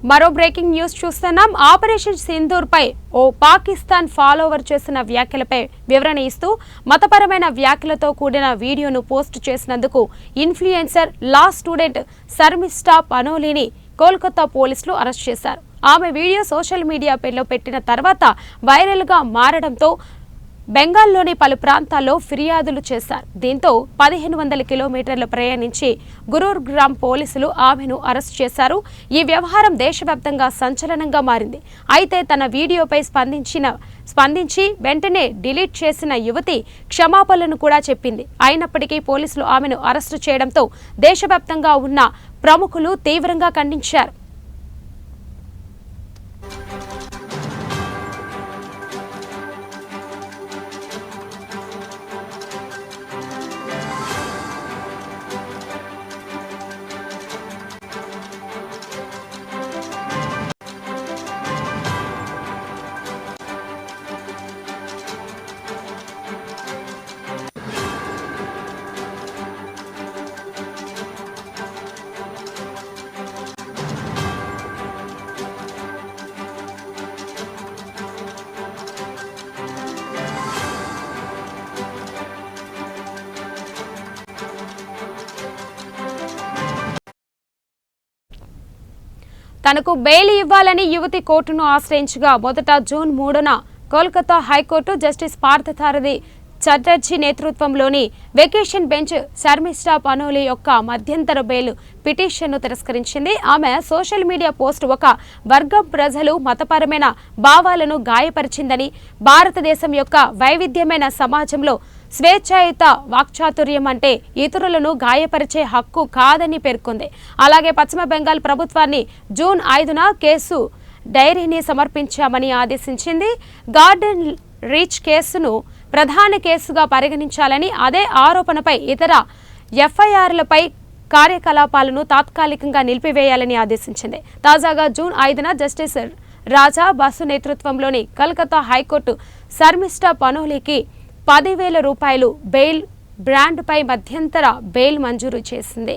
మరో breaking news చూస్తున్నాం. Operation Sindoor పై ఓ Pakistan follower చేసిన వ్యాఖ్యలపై వివరణ ఇస్తూ మతపరమైన వ్యాఖ్యలతో కూడిన వీడియోను పోస్ట్ చేసినందుకు influencer law student Sharmishtha పనోలీని Kolkata పోలీసులు అరెస్ట్ చేశారు. ఆమె వీడియో సోషల్ మీడియాలో పెట్టిన తర్వాత వైరల్ గా మారడంతో బెంగాల్లోని పలు ప్రాంతాల్లో ఫిర్యాదులు చేశారు. దీంతో 1500 కిలోమీటర్లు ప్రయాణించి గురుగ్రామ్ పోలీసులు ఆమెను అరెస్ట్ చేశారు. ఈ వ్యవహారం దేశవ్యాప్తంగా సంచలనంగా మారింది. అయితే తన వీడియోపై స్పందించి వెంటనే డిలీట్ చేసిన యువతి క్షమాపణలను కూడా చెప్పింది. అయినప్పటికీ పోలీసులు ఆమెను అరెస్టు చేయడంతో దేశవ్యాప్తంగా ఉన్న ప్రముఖులు తీవ్రంగా ఖండించారు. తనకు బెయిల్ ఇవ్వాలని యువతి కోర్టును ఆశ్రయించగా మొదట జూన్ 3న కోల్కతా హైకోర్టు జస్టిస్ పార్థసారథి చటర్జీ నేతృత్వంలోని వెకేషన్ బెంచ్ శర్మిష్ఠా పనోలీ యొక్క మధ్యంతర బెయిల్ పిటిషన్ను తిరస్కరించింది. ఆమె సోషల్ మీడియా పోస్ట్ ఒక వర్గం ప్రజలు మతపరమైన భావాలను గాయపరిచిందని, భారతదేశం యొక్క వైవిధ్యమైన సమాజంలో స్వేచ్ఛాయుత వాక్చాతుర్యం అంటే ఇతరులను గాయపరిచే హక్కు కాదని పేర్కొంది. అలాగే పశ్చిమ బెంగాల్ ప్రభుత్వాన్ని జూన్ 5న కేసు డైరీని సమర్పించామని ఆదేశించింది. గార్డెన్ రీచ్ కేసును ప్రధాన కేసుగా పరిగణించాలని, అదే ఆరోపణపై ఇతర ఎఫ్ఐఆర్లపై కార్యకలాపాలను తాత్కాలికంగా నిలిపివేయాలని ఆదేశించింది. తాజాగా జూన్ 5న జస్టిస్ రాజా బసు నేతృత్వంలోని కలకత్తా హైకోర్టు శర్మిష్ఠా పనోలీకి 10,000 రూపాయలు బెయిల్, బ్రాండ్పై మధ్యంతర బెయిల్ మంజూరు చేసింది.